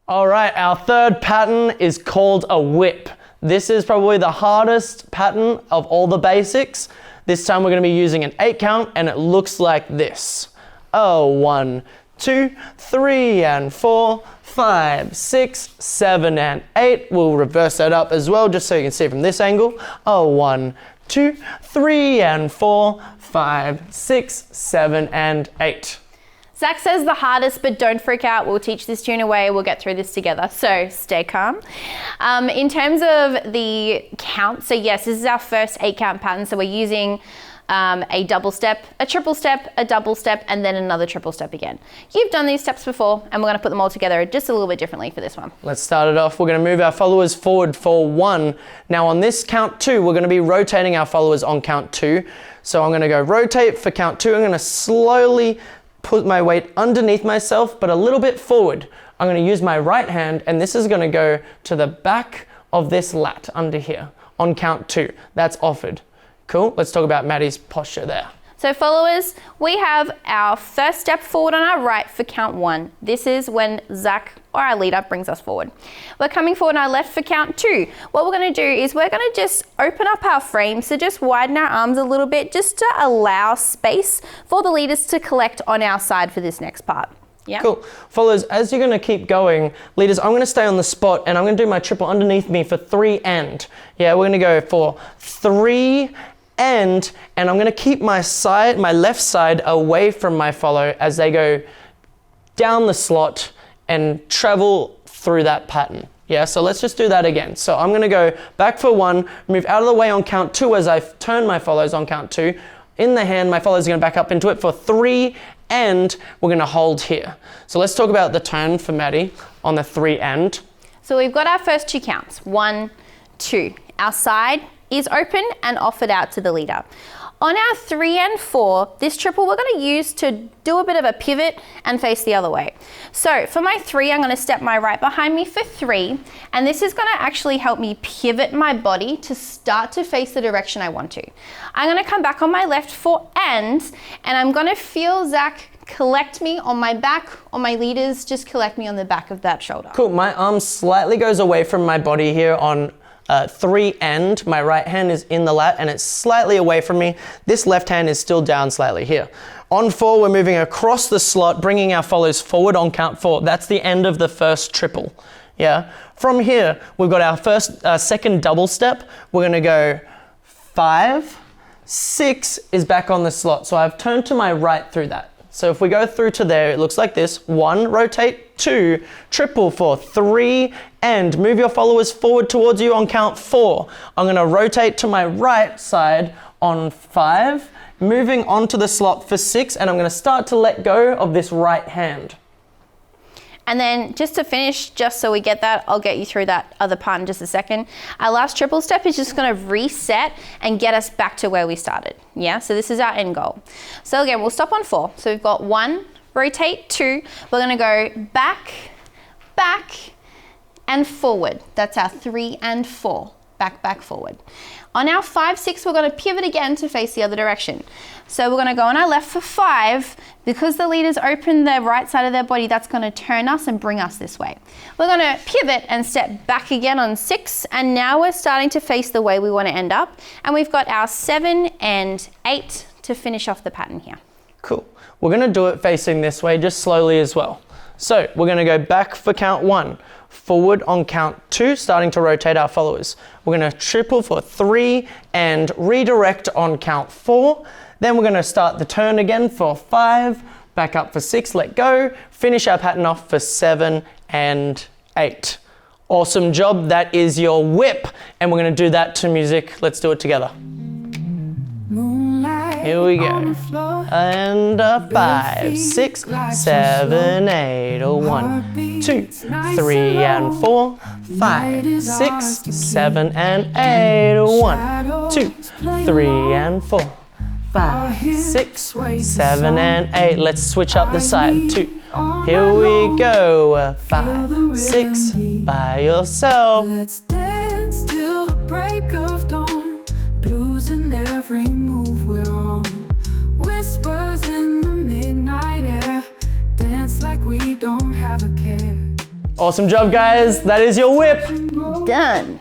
All right, our third pattern is called a whip. This is probably the hardest pattern of all the basics. This time we're going to be using an 8 count and it looks like this. 1, 2, 3 and 4, 5, 6, 7 and 8. We'll reverse that up as well just so you can see from this angle. 1, 2, 3 and 4, 5, 6, 7 and 8. Zach says the hardest, but don't freak out. We'll teach this to you in a way. We'll get through this together. So stay calm. In terms of the count, so yes, this is our first 8 count pattern. So we're using a double step, a triple step, a double step, and then another triple step again. You've done these steps before, and we're gonna put them all together just a little bit differently for this one. Let's start it off. We're gonna move our followers forward for 1. Now on this count 2, we're gonna be rotating our followers on count 2. So I'm gonna go rotate for count 2. I'm gonna slowly put my weight underneath myself, but a little bit forward. I'm gonna use my right hand, and this is gonna go to the back of this lat under here on count 2. That's offered. Cool, let's talk about Maddie's posture there. So followers, we have our first step forward on our right for count 1. This is when Zach, or our leader, brings us forward. We're coming forward on our left for count 2. What we're gonna do is we're gonna just open up our frame, so just widen our arms a little bit just to allow space for the leaders to collect on our side for this next part. Yeah. Cool. Followers, as you're gonna keep going, leaders, I'm gonna stay on the spot and I'm gonna do my triple underneath me for 3 and. Yeah, we're gonna go for 3 and I'm gonna keep my left side away from my follow as they go down the slot and travel through that pattern. Yeah, so let's just do that again. So I'm gonna go back for 1, move out of the way on count 2 as I turn my follows on count 2. In the hand, my follows are gonna back up into it for 3 and we're gonna hold here. So let's talk about the turn for Maddie on the 3 and. So we've got our first 2 counts, 1, 2. Our side is open and offered out to the leader. On our 3 and 4, this triple we're gonna use to do a bit of a pivot and face the other way. So for my 3, I'm gonna step my right behind me for 3, and this is gonna actually help me pivot my body to start to face the direction I want to. I'm gonna come back on my left for and I'm gonna feel Zach collect me on my back, or my leaders just collect me on the back of that shoulder. Cool, my arm slightly goes away from my body here on 3 and my right hand is in the lat and it's slightly away from me. This left hand is still down slightly here. On 4, we're moving across the slot, bringing our follows forward on count 4. That's the end of the first triple. Yeah. From here, we've got our second double step. We're gonna go 5, 6 is back on the slot. So I've turned to my right through that. So if we go through to there, it looks like this. 1, rotate, 2, triple for 3, and move your followers forward towards you on count 4. I'm gonna rotate to my right side on 5, moving onto the slot for 6, and I'm gonna start to let go of this right hand. And then just to finish, just so we get that, I'll get you through that other part in just a second. Our last triple step is just gonna reset and get us back to where we started. Yeah, so this is our end goal. So again, we'll stop on 4. So we've got 1, rotate, 2. We're gonna go back, back, and forward. That's our 3 and 4. Back, back, forward. On our 5, 6, we're gonna pivot again to face the other direction. So we're gonna go on our left for 5. Because the leaders open the right side of their body, that's gonna turn us and bring us this way. We're gonna pivot and step back again on 6, and now we're starting to face the way we wanna end up. And we've got our 7 and 8 to finish off the pattern here. Cool. We're gonna do it facing this way, just slowly as well. So we're gonna go back for count 1, forward on count 2, starting to rotate our followers. We're gonna triple for 3 and redirect on count 4. Then we're gonna start the turn again for 5, back up for 6, let go, finish our pattern off for 7 and 8. Awesome job, that is your whip. And we're gonna do that to music. Let's do it together. Here we go. And 5, 6, 7, 8, 1, 2, 3 and 4, 5, 6, 7 and 8, 1, 2, 3 and 4, 5, 6, 7 and 8. Let's switch up the side. 2. Here we go. 5, 6 by yourself. Let's dance till the break of dawn, losing every move we're on. Whispers in the midnight air, dance like we don't have a care. Awesome job, guys. That is your whip. Done.